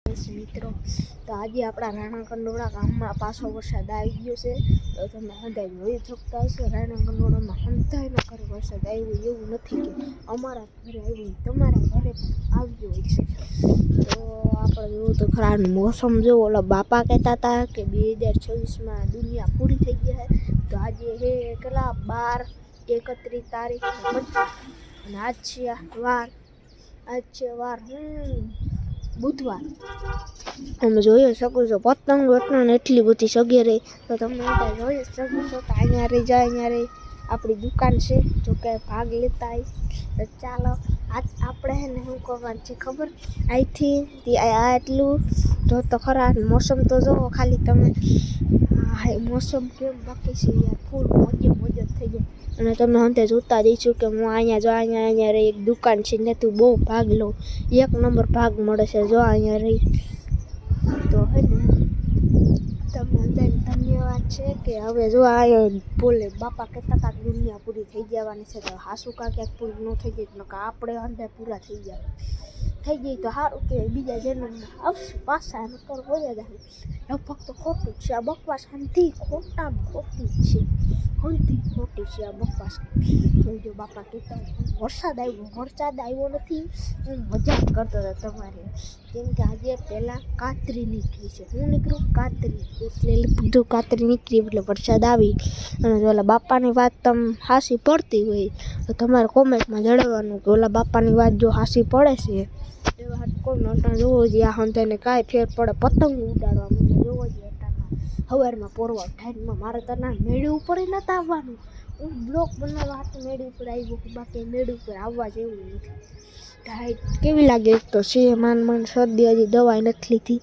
મિત્રો, તો આજે આપણા રાણા કંડોળા ગામમાં પાછો વરસાદ આવી ગયો છે. તો તમે હંધાઈ જોઈ શકતા હશો, રાણા કંડોળામાં હંધાઈના ઘરે વરસાદ આવ્યો એવું નથી કે અમારા ઘરે આવ્યું, તમારા ઘરે પણ આવ્યો હોય છે. તો આપણે જોવું તો ખરા મોસમ જો ઓલા બાપા કહેતા હતા કે 2026માં દુનિયા પૂરી થઈ ગઈ છે. તો આજે હે કેટલા 31 તારીખ અને આજ છે વાર બુધવાર. તમે જોઈ શકો છો પતંગ વતંગ એટલી બધી સગે રહી. તો તમે જોઈ શકો છો કે અહીંયા રહી જાય, અહીંયા રહી આપણી દુકાન છે. જો કે ભાગ લેતા આવી તો ચાલો આજ આપણે હે ને શું કરવાનું છે ખબર, અહીંથી આ એટલું જો તો ખરા મોસમ તો જો ખાલી તમે મોસમ કેમ બાકી છે યાર, ફૂલ મોજ થઈ જાય. અને તમે અંતે જોતા જઈશું કે હું અહીંયા રહી એક દુકાન છે ને તું બહુ ભાગ લઉં, 1 નંબર ભાગ મળે છે. જો અહીંયા રહી તો હે ને તમને ધન્યવાદ છે કે હવે જો આ બોલે બાપા કહેતા હતા કે દુનિયા પૂરી થઈ જવાની છે. તો હાસુ ક્યાંક પૂરી ન થઈ જાય, નકર આપણે અંદર પૂરા થઈ જાય તો સારું કહેવાય. બીજા જન્મમાં આવશું પાછા નકર હોય જ લગભગ તો ખોટું જ છે આ બકવાસ. ખોટી છે આ બકવાસ. જો બાપા કહેતા વરસાદ આવ્યો નથી, હું મજાક કરતો હતો તમારે. કેમ કે આજે પહેલાં કાતરી નીકળી છે. હું નીકળું કાતરી એટલે બધું કાતરી નીકળી એટલે વરસાદ આવી. અને જો ઓલા બાપાની વાત તમે હાસી પડતી હોય તો તમારે કોમેન્ટમાં જણાવવાનું કે ઓલા બાપાની વાત જો હાસી પડે છે એવા કોઈ નટા જોવો જોઈએ. આ હંધાઈને કાંઈ ફેર પડે પતંગ ઉડાડવા મને જોવો જોઈએ. સવારમાં પોરવા ટાઈમમાં મારે તો ના મેળી ઉપર નહોતું આવવાનું. હું બ્લોગ બનાવવા હાટું મેળી ઉપર આવ્યો, બાકી મેળી ઉપર આવવા જેવું નથી. ટાઈટ કેવી લાગે એક તો છે માંડ શરદી, હજી દવાઈ નથી લીધી.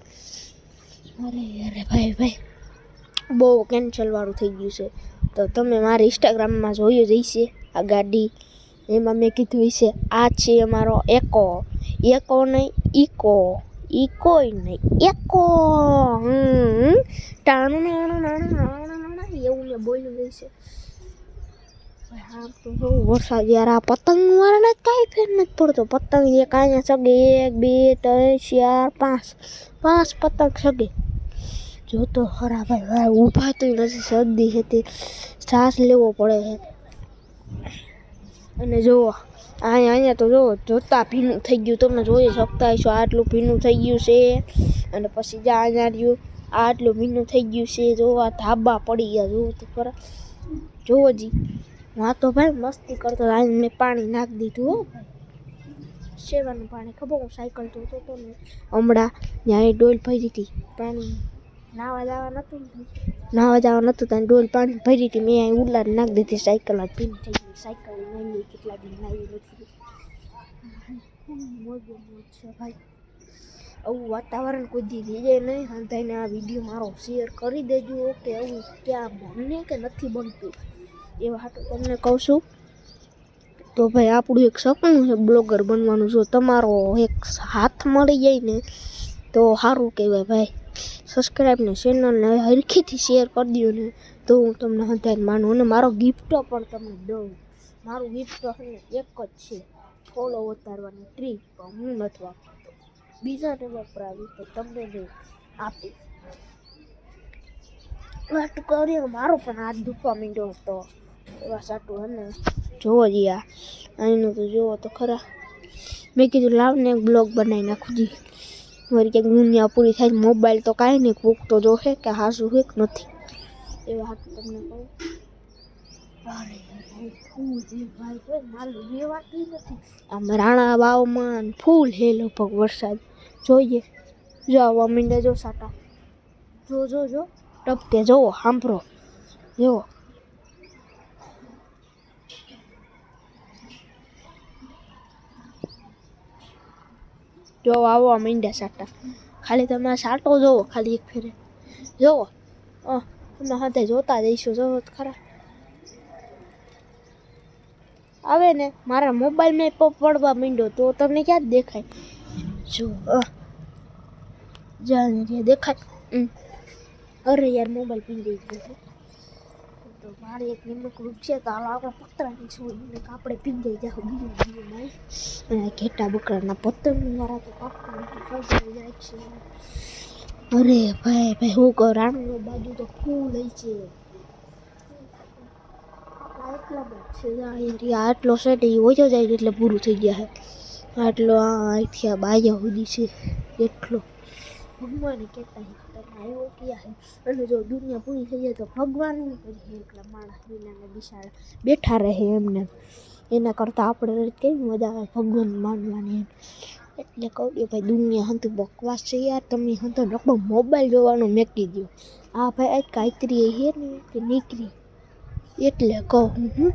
અરે ભાઈ બહુ કેન્સલવાળું થઈ ગયું છે. તો તમે મારા ઇન્સ્ટાગ્રામમાં જોયું જ હશે આ ગાડી, એમાં મેં કીધું હશે આ છે અમારો એકો નહીં ઇકોય નહીં એકો. એવું મેં બોલ્યું હશે. હા તો વરસાદ યાર, આ પતંગ વાળાને કાંઈ ફેર નથી પડતો. પતંગ એક અહીંયા સગે 1 2 3 4 5 પતંગ સગે. જો તો ખરા ભાઈ ઊભાતું નથી, શરદી હતી, શ્વાસ લેવો પડે છે. અને જુઓ અહીંયા તો જુઓ જોતા ભીનું થઈ ગયું, તમે જોઈ શકતા હશો આટલું ભીનું થઈ ગયું છે. અને પછી અહીંયા રહ્યું આટલું ભીનું થઈ ગયું છે. જોવા ધાબા પડી ગયા, જોવો તો ખરા. જોવો જી હા તો ભાઈ મસ્તી કરતો મેં પાણી નાખી દીધું હો ભાઈ, સેવાનું પાણી. ખબર હું સાયકલ ધોતો હતો ને હમણાં ત્યાં ડોલ ભરી હતી પાણી, નાવા જવા નહોતું ત્યાં ડોલ પાણી ભરી હતી. મેં અહીં ઉલાડ નાખી દીધી, સાયકલ જ ભીની થઈ ગઈ. સાયકલ નાની કેટલા દિન નાવી નથી. મોજ છે ભાઈ. આવું વાતાવરણ કોઈ દી રહે નહીં. હંધાઈને આ વિડીયો મારો શેર કરી દેજો કે આવું ક્યાં બને કે નથી બનતું એવા હાટું તમને કહું છું. તો ભાઈ આપણું એક સપનું છે બ્લોગર બનવાનું. જો તમારો એક હાથ મળી જાય ને તો સારું કહેવાય ભાઈ. સબસ્ક્રાઈબને ચેનલને હરખીથી શેર કરી દો ને તો હું તમને હંધાઈને માનું. અને મારો ગિફ્ટ પણ તમને દઉં. મારું ગિફ્ટ એક જ છે, ફોલો ઉતારવાની ટ્રીક. પણ હું નથી વાપરતો, બીજાને વપરાવી તો તમને નહીં આપીશ. વાટું કરી મારો પણ હાથ દુખવા માંડ્યો હતો એવા સાટું હે ને. જોવો જી અહીંનું તો જોવો તો ખરા. મેં કીધું લાવને એક બ્લોગ બનાવી નાખું જી, મારી ક્યાંક દુનિયા પૂરી થાય. મોબાઈલ તો કાંઈ નહીં, કોક તો જોશે કે હાસું છે કે નથી એવા હાટું તમને કહું. અરે ફૂલ છે ભાઈ, મારું રેવાતું નથી. આમ રાણા વાવમાં ફૂલ હે લગભગ વરસાદ. જોઈએ જો આવવા માંડે, જો સાટા જો ટપકે. જોવો સાંભળો, જો આવવા માંડ્યા સાટા. ખાલી તમે સાટો જોવો, ખાલી એક ફેરે જોવો. તમે હાથે જોતા જઈશું. જોવો ખરા આવે ને મારા મોબાઈલમાં પડવા માંડ્યો તો તમને ક્યાં દેખાય. જો જ્યાં દેખાય. અરે યાર મોબાઈલ પીંજાઈ ગયો. તો મારે એક નિમક રૂપ છે તો હાલો આપણે પતરાની છોડીને આપણે પીંજાઈ જાવ બીજું અને ઘેટા બકરાના પતંગ વાળા તો કાપતા જાય છે. અરે ભાઈ હું કહું રાણુનો બાજુ તો ફૂલ હોય છે. આટલો સેટ એ ઓછો જાય એટલે પૂરું થઈ ગયા છે. આટલો અહીંથી આ બાયા સુધી છે એટલો ભગવાને કહેતા આવ્યો ક્યાં છે અને જો દુનિયા પૂરી થઈ જાય તો ભગવાન શું કરીએ એકલા માણસ વિનાને બિચારા બેઠા રહે એમને એના કરતાં આપણે કેવી મજા આવે ભગવાન માનવાની એટલે કહું કે ભાઈ દુનિયા હંતુ બકવાસ છે યાર તમે હંતો નકરો મોબાઈલ જોવાનું મેકી દો આ ભાઈ આજ કાંતરી છે ને કે નીકળી એટલે કહું હું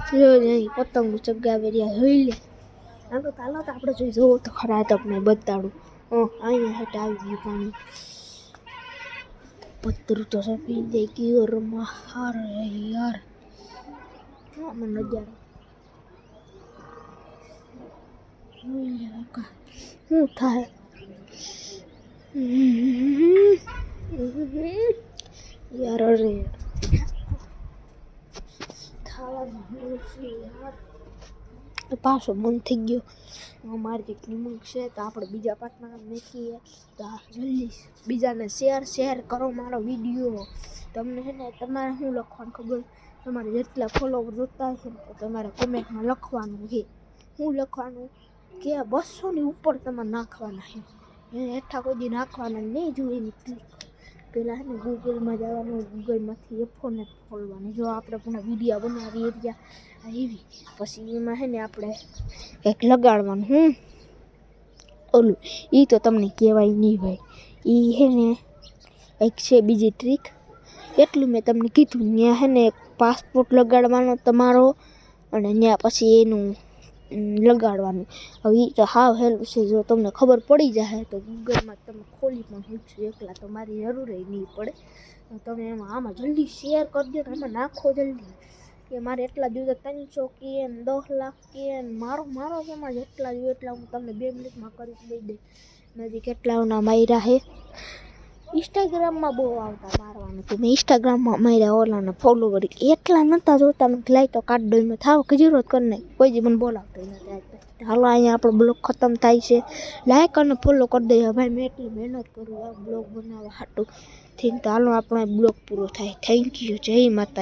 પતંગ ચગાવે રહ્યા જોઈ લે આમ તો ચાલો તો આપણે જોઈ જોવો તો ખરા તમને બતાડું અહીંયા હેઠ આવી ગયું પાણી પતરું તો સફી દે ગયો રમા હાર યાર આમાં નજારો જોઈ લે શું થાય યાર અરે પાછો બંધ થઈ ગયો અમારી એક નિમક છે તો આપણે બીજા પાર્ટમાં મેકીએ તો જલ્દી બીજાને શેર કરો મારો વિડીયો તમને છે ને તમારે શું લખવાનું ખબર તમારે જેટલા ફોલોવર જોતા હશે ને તો તમારે કોમેન્ટમાં લખવાનું છે શું લખવાનું કે 200ની ઉપર તમારે નાખવાના છે એને હેઠા કોઈ દી નાખવાના નહીં જોઈને ક્લિક પહેલાં છે ને ગૂગલમાં જવાનું ગૂગલમાંથી ફોનને ખોલવાની જો આપણે પૂરા વિડીયો બનાવી રહ્યા એવી પછી એમાં છે ને આપણે કંઈક લગાડવાનું ઓલું એ તો તમને કહેવાય નહીં ભાઈ એ છે ને એક છે બીજી ટ્રીક એટલું મેં તમને કીધું ત્યાં છે ને પાસપોર્ટ લગાડવાનો તમારો અને ત્યાં પછી એનું લગાડવાનું હવે એ તો હાવ હેલું છે જો તમને ખબર પડી જાય તો ગૂગલમાં તમે ખોલી પણ પૂછજો એકલા તો મારી જરૂર નહીં પડે તમે આમાં જલ્દી શેર કરજો ને આમાં નાખો જલ્દી કે મારે એટલા જોઈએ 300 કે 10 લાખ કે મારો કે એમાં જેટલા જોઈએ એટલા હું તમને 2 મિનિટમાં કરી દઈ દે નજીક કેટલાના માર્યા છે ઇન્સ્ટાગ્રામમાં બહુ આવતા મારવાનું તો મેં ઇન્સ્ટાગ્રામમાં માર્યા ઓલાના ફોલોવર એટલા નહોતા જોતા મેં લાઈ તો કાઢ દઈ મેં થાવ ખજીરો જ કરી નાખી કોઈ જી મને બોલાવતો નથી હાલો અહીંયા આપણો બ્લોગ ખતમ થાય છે લાઈક અને ફોલો કરી દઈએ ભાઈ મેં એટલી મહેનત કરું આ બ્લોગ બનાવવા હાટું થઈને તો હાલો આપણો બ્લોગ પૂરો થાય થેન્ક યુ જય માતા